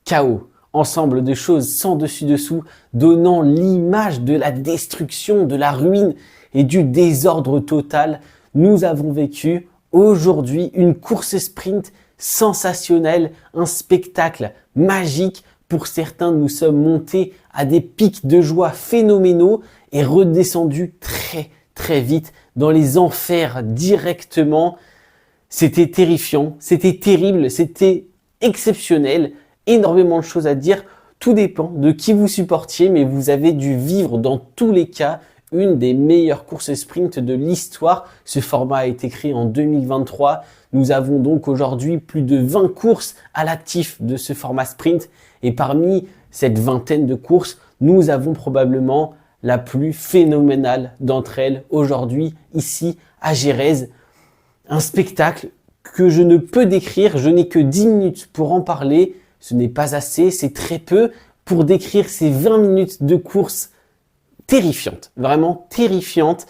chaos. Ensemble de choses sans dessus-dessous, donnant l'image de la destruction, de la ruine et du désordre total. Nous avons vécu aujourd'hui une course sprint sensationnelle, un spectacle magique. Pour certains, nous sommes montés à des pics de joie phénoménaux et redescendus très vite dans les enfers directement. C'était terrifiant, c'était terrible, c'était exceptionnel. Énormément de choses à dire. Tout dépend de qui vous supportiez, mais vous avez dû vivre dans tous les cas une des meilleures courses sprint de l'histoire. Ce format a été créé en 2023. Nous avons donc aujourd'hui plus de 20 courses à l'actif de ce format sprint. Et parmi cette vingtaine de courses, nous avons probablement la plus phénoménale d'entre elles aujourd'hui, ici à Jerez. Un spectacle que je ne peux décrire. Je n'ai que 10 minutes pour en parler. Ce n'est pas assez, c'est très peu pour décrire ces 20 minutes de course terrifiantes, vraiment terrifiantes.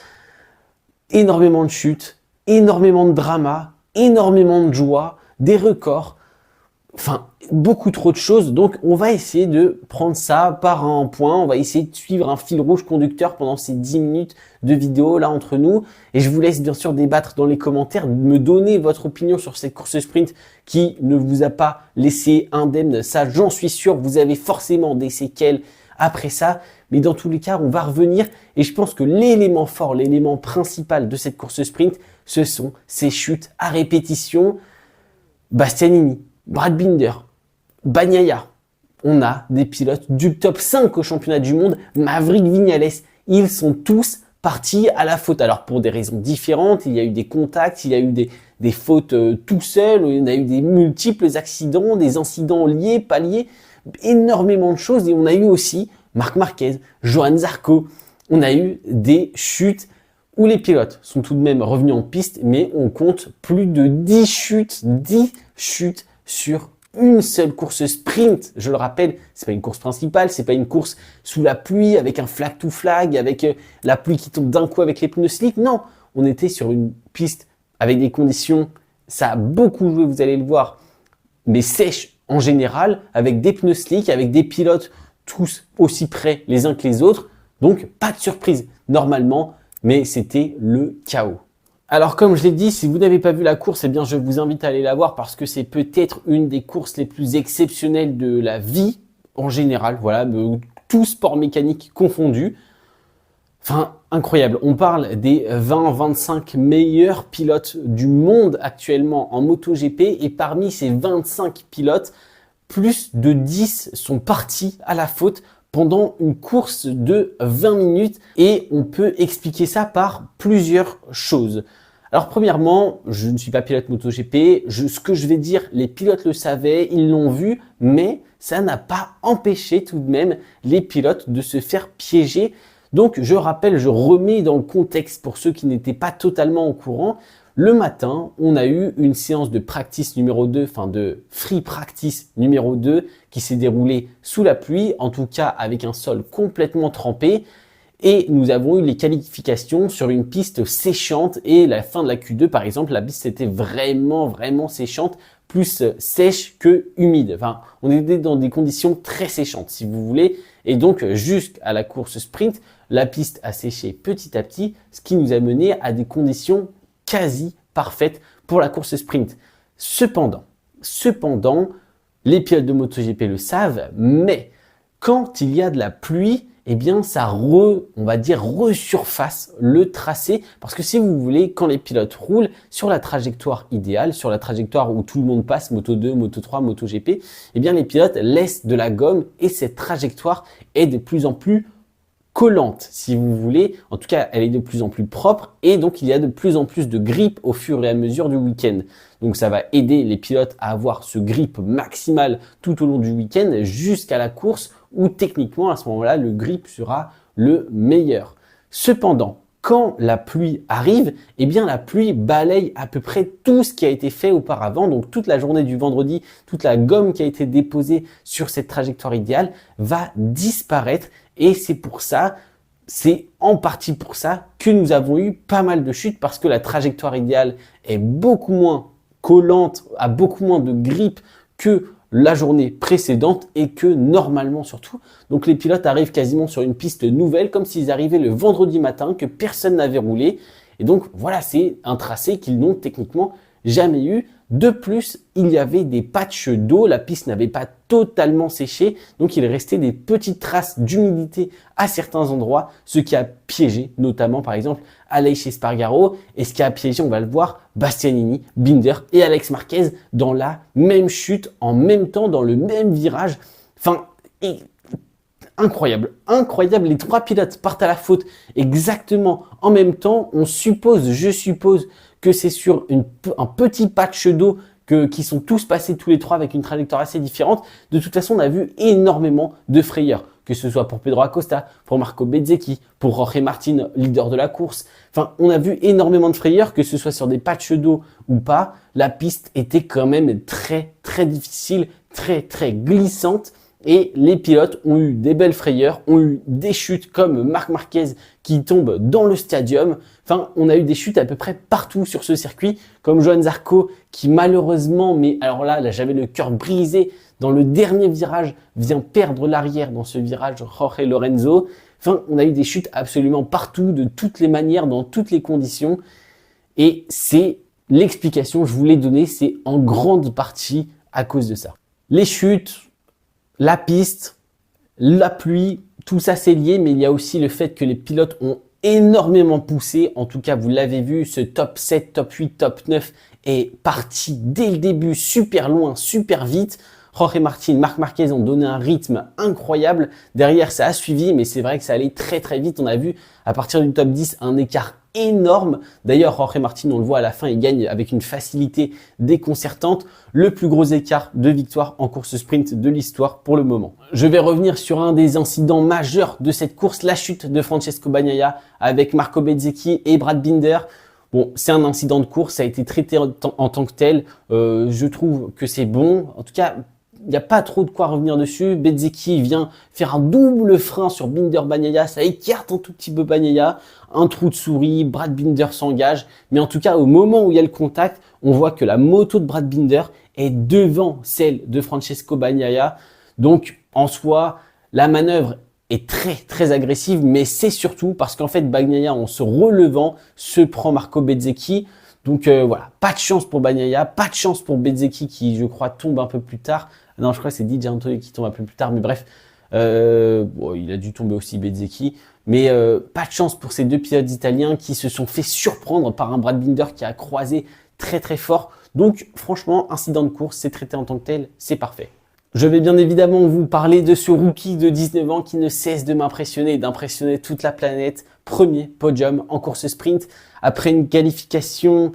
Énormément de chutes, énormément de drama, énormément de joie, des records, enfin beaucoup trop de choses. Donc on va essayer de prendre ça par un point, on va essayer de suivre un fil rouge conducteur pendant ces 10 minutes de vidéo là entre nous. Et je vous laisse bien sûr débattre dans les commentaires, me donner votre opinion sur cette course sprint qui ne vous a pas laissé indemne. Ça, j'en suis sûr, vous avez forcément des séquelles après ça. Mais dans tous les cas, on va revenir. Et je pense que l'élément fort, l'élément principal de cette course sprint, ce sont ces chutes à répétition. Bastianini, Brad Binder, Bagnaia. On a des pilotes du top 5 au championnat du monde. Maverick Viñales, ils sont tous partis à la faute. Alors pour des raisons différentes, il y a eu des contacts, il y a eu des fautes tout seul, il y en a eu des multiples accidents, des incidents liés, pas liés, énormément de choses. Et on a eu aussi Marc Marquez, Johann Zarco. On a eu des chutes où les pilotes sont tout de même revenus en piste, mais on compte plus de 10 chutes sur une seule course sprint. Je le rappelle, c'est pas une course principale, c'est pas une course sous la pluie avec un flag to flag, avec la pluie qui tombe d'un coup avec les pneus slick. Non, on était sur une piste avec des conditions, ça a beaucoup joué, vous allez le voir, mais sèches en général, avec des pneus slick, avec des pilotes tous aussi près les uns que les autres. Donc pas de surprise normalement, mais c'était le chaos. Alors comme je l'ai dit, si vous n'avez pas vu la course, eh bien je vous invite à aller la voir parce que c'est peut-être une des courses les plus exceptionnelles de la vie en général, voilà, tout sport mécanique confondu. Enfin, incroyable. On parle des 20-25 meilleurs pilotes du monde actuellement en MotoGP et parmi ces 25 pilotes, plus de 10 sont partis à la faute pendant une course de 20 minutes et on peut expliquer ça par plusieurs choses. Alors premièrement, je ne suis pas pilote MotoGP, ce que je vais dire, les pilotes le savaient, ils l'ont vu, mais ça n'a pas empêché tout de même les pilotes de se faire piéger. Donc je rappelle, je remets dans le contexte pour ceux qui n'étaient pas totalement au courant. Le matin, on a eu une séance de practice numéro 2, enfin de free practice numéro 2 qui s'est déroulée sous la pluie, en tout cas avec un sol complètement trempé. Et nous avons eu les qualifications sur une piste séchante et la fin de la Q2 par exemple, la piste était vraiment séchante, plus sèche que humide. Enfin, on était dans des conditions très séchantes si vous voulez. Et donc jusqu'à la course sprint, la piste a séché petit à petit, ce qui nous a mené à des conditions quasi parfaites pour la course sprint. Cependant, les pilotes de MotoGP le savent, mais quand il y a de la pluie, eh bien ça on va dire resurface le tracé parce que si vous voulez, quand les pilotes roulent sur la trajectoire idéale, sur la trajectoire où tout le monde passe, Moto 2, Moto 3, MotoGP, eh bien les pilotes laissent de la gomme et cette trajectoire est de plus en plus collante, si vous voulez. En tout cas, elle est de plus en plus propre et donc il y a de plus en plus de grip au fur et à mesure du week-end. Donc ça va aider les pilotes à avoir ce grip maximal tout au long du week-end jusqu'à la course où techniquement à ce moment-là, le grip sera le meilleur. Cependant, quand la pluie arrive, eh bien la pluie balaye à peu près tout ce qui a été fait auparavant. Donc toute la journée du vendredi, toute la gomme qui a été déposée sur cette trajectoire idéale va disparaître. Et c'est pour ça, c'est en partie pour ça que nous avons eu pas mal de chutes parce que la trajectoire idéale est beaucoup moins collante, a beaucoup moins de grip que la journée précédente et que normalement surtout. Donc les pilotes arrivent quasiment sur une piste nouvelle comme s'ils arrivaient le vendredi matin, que personne n'avait roulé. Et donc voilà, c'est un tracé qu'ils n'ont techniquement jamais eu. De plus, il y avait des patchs d'eau, la piste n'avait pas totalement séché, donc il restait des petites traces d'humidité à certains endroits, ce qui a piégé notamment par exemple Aleix Espargaro, et ce qui a piégé, on va le voir, Bastianini, Binder et Alex Marquez dans la même chute, en même temps, dans le même virage. Enfin, incroyable, incroyable, les trois pilotes partent à la faute exactement en même temps. Je suppose que c'est sur un petit patch d'eau qui sont tous passés tous les trois avec une trajectoire assez différente. De toute façon, on a vu énormément de frayeurs, que ce soit pour Pedro Acosta, pour Marco Bezzecchi, pour Jorge Martin, leader de la course. Enfin, on a vu énormément de frayeurs, que ce soit sur des patchs d'eau ou pas. La piste était quand même très, très difficile, très, très glissante. Et les pilotes ont eu des belles frayeurs, ont eu des chutes comme Marc Marquez qui tombe dans le stadium. Enfin, on a eu des chutes à peu près partout sur ce circuit, comme Johann Zarco qui malheureusement, mais alors là j'avais le cœur brisé, dans le dernier virage, vient perdre l'arrière dans ce virage Jorge Lorenzo. Enfin, on a eu des chutes absolument partout, de toutes les manières, dans toutes les conditions. Et c'est l'explication que je voulais donner, c'est en grande partie à cause de ça. Les chutes, la piste, la pluie, tout ça c'est lié, mais il y a aussi le fait que les pilotes ont énormément poussé. En tout cas, vous l'avez vu, ce top 7, top 8, top 9 est parti dès le début super loin, super vite. Jorge Martin, Marc Marquez ont donné un rythme incroyable. Derrière, ça a suivi, mais c'est vrai que ça allait très très vite. On a vu à partir du top 10 un écart énorme. D'ailleurs, Jorge Martin, on le voit à la fin, il gagne avec une facilité déconcertante. Le plus gros écart de victoire en course sprint de l'histoire pour le moment. Je vais revenir sur un des incidents majeurs de cette course, la chute de Francesco Bagnaia avec Marco Bezzecchi et Brad Binder. Bon, c'est un incident de course, ça a été traité en tant que tel. Je trouve que c'est bon. En tout cas, il n'y a pas trop de quoi revenir dessus. Bezzecchi vient faire un double frein sur Binder Bagnaia. Ça écarte un tout petit peu Bagnaia. Un trou de souris. Brad Binder s'engage. Mais en tout cas, au moment où il y a le contact, on voit que la moto de Brad Binder est devant celle de Francesco Bagnaia. Donc, en soi, la manœuvre est très, très agressive. Mais c'est surtout parce qu'en fait, Bagnaia, en se relevant, se prend Marco Bezzecchi. Donc voilà, pas de chance pour Bagnaia, pas de chance pour Bezzecchi qui, je crois, tombe un peu plus tard. Non, je crois que c'est Di Giannantonio qui tombe un peu plus tard, mais bref, bon, il a dû tomber aussi Bezzecchi. Mais pas de chance pour ces deux pilotes italiens qui se sont fait surprendre par un Brad Binder qui a croisé très très fort. Donc franchement, incident de course, c'est traité en tant que tel, c'est parfait. Je vais bien évidemment vous parler de ce rookie de 19 ans qui ne cesse de m'impressionner et d'impressionner toute la planète. Premier podium en course sprint après une qualification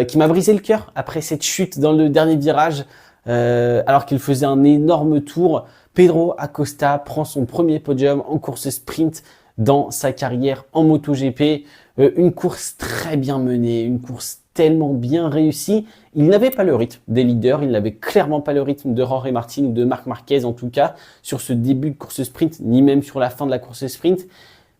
qui m'a brisé le cœur après cette chute dans le dernier virage alors qu'il faisait un énorme tour. Pedro Acosta prend son premier podium en course sprint dans sa carrière en MotoGP. Une course très bien menée, une course tellement bien réussie. Il n'avait pas le rythme des leaders, il n'avait clairement pas le rythme de Jorge Martin ou de Marc Marquez en tout cas sur ce début de course sprint, ni même sur la fin de la course sprint.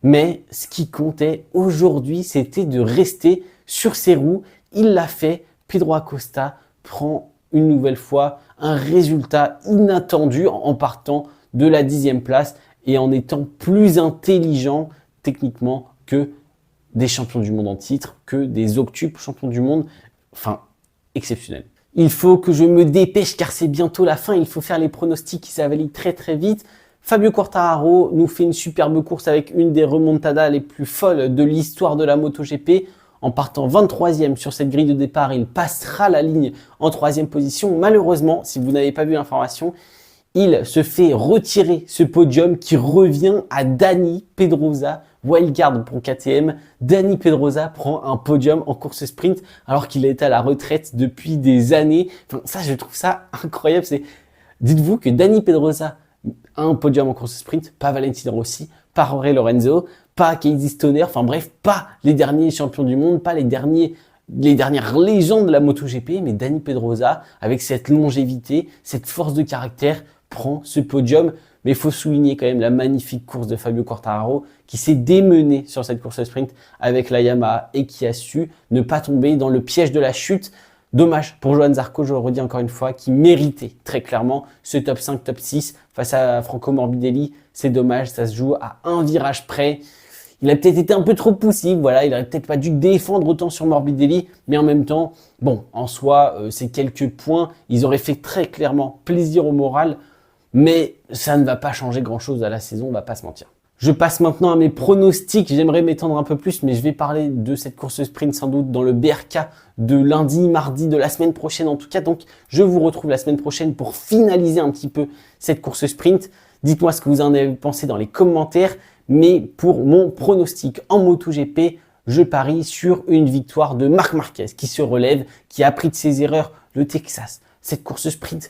Mais ce qui comptait aujourd'hui, c'était de rester sur ses roues. Il l'a fait. Pedro Acosta prend une nouvelle fois un résultat inattendu en partant de la 10e place et en étant plus intelligent techniquement que des champions du monde en titre, que des octuples champions du monde. Enfin, exceptionnel. Il faut que je me dépêche car c'est bientôt la fin. Il faut faire les pronostics qui s'avalent très très vite. Fabio Quartararo nous fait une superbe course avec une des remontadas les plus folles de l'histoire de la MotoGP. En partant 23e sur cette grille de départ, il passera la ligne en 3e position. Malheureusement, si vous n'avez pas vu l'information, il se fait retirer ce podium qui revient à Dani Pedrosa, wildcard pour KTM. Dani Pedrosa prend un podium en course sprint alors qu'il est à la retraite depuis des années. Enfin, ça, je trouve ça incroyable. Dites-vous que Dani Pedrosa a un podium en course sprint, pas Valentino Rossi, pas Jorge Lorenzo, pas Casey Stoner, enfin bref, pas les derniers champions du monde, pas les dernières légendes de la MotoGP, mais Dani Pedrosa, avec cette longévité, cette force de caractère, prend ce podium. Mais il faut souligner quand même la magnifique course de Fabio Quartararo qui s'est démené sur cette course sprint avec la Yamaha et qui a su ne pas tomber dans le piège de la chute. Dommage pour Johann Zarco, je le redis encore une fois, qui méritait très clairement ce top 5, top 6 face à Franco Morbidelli. C'est dommage, ça se joue à un virage près. Il a peut-être été un peu trop poussif, voilà, il aurait peut-être pas dû défendre autant sur Morbidelli, mais en même temps, bon, en soi, ces quelques points, ils auraient fait très clairement plaisir au moral, mais ça ne va pas changer grand-chose à la saison, on va pas se mentir. Je passe maintenant à mes pronostics, j'aimerais m'étendre un peu plus, mais je vais parler de cette course sprint sans doute dans le BRK de lundi, mardi, de la semaine prochaine en tout cas, donc je vous retrouve la semaine prochaine pour finaliser un petit peu cette course sprint. Dites-moi ce que vous en avez pensé dans les commentaires. Mais pour mon pronostic en MotoGP, je parie sur une victoire de Marc Marquez qui se relève, qui a appris de ses erreurs. Le Texas, cette course sprint,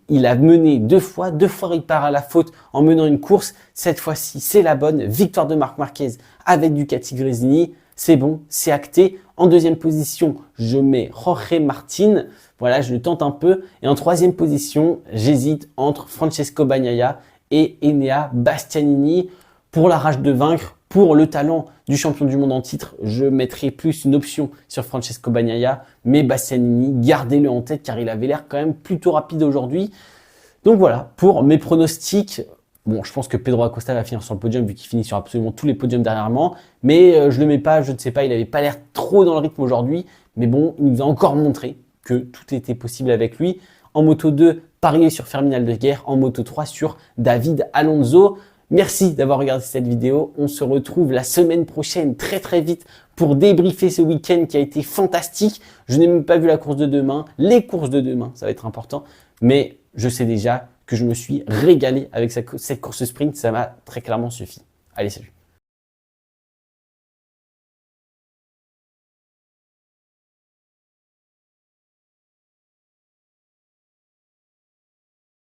il a mené deux fois il part à la faute en menant une course. Cette fois-ci, c'est la bonne victoire de Marc Marquez avec Ducati Gresini. C'est bon, c'est acté. En deuxième position, je mets Jorge Martin. Voilà, je le tente un peu. Et en troisième position, j'hésite entre Francesco Bagnaia et Enea Bastianini. Pour la rage de vaincre, pour le talent du champion du monde en titre, je mettrai plus une option sur Francesco Bagnaia, mais Bastianini, gardez-le en tête car il avait l'air quand même plutôt rapide aujourd'hui. Donc voilà, pour mes pronostics, bon, je pense que Pedro Acosta va finir sur le podium vu qu'il finit sur absolument tous les podiums dernièrement, mais je le mets pas, je ne sais pas, il n'avait pas l'air trop dans le rythme aujourd'hui, mais bon, il nous a encore montré que tout était possible avec lui. En Moto 2, parier sur Fermin Aldeguer, en Moto 3 sur David Alonso. Merci d'avoir regardé cette vidéo. On se retrouve la semaine prochaine très vite pour débriefer ce week-end qui a été fantastique. Je n'ai même pas vu la course de demain. Les courses de demain, ça va être important. Mais je sais déjà que je me suis régalé avec cette course sprint. Ça m'a très clairement suffi. Allez, salut.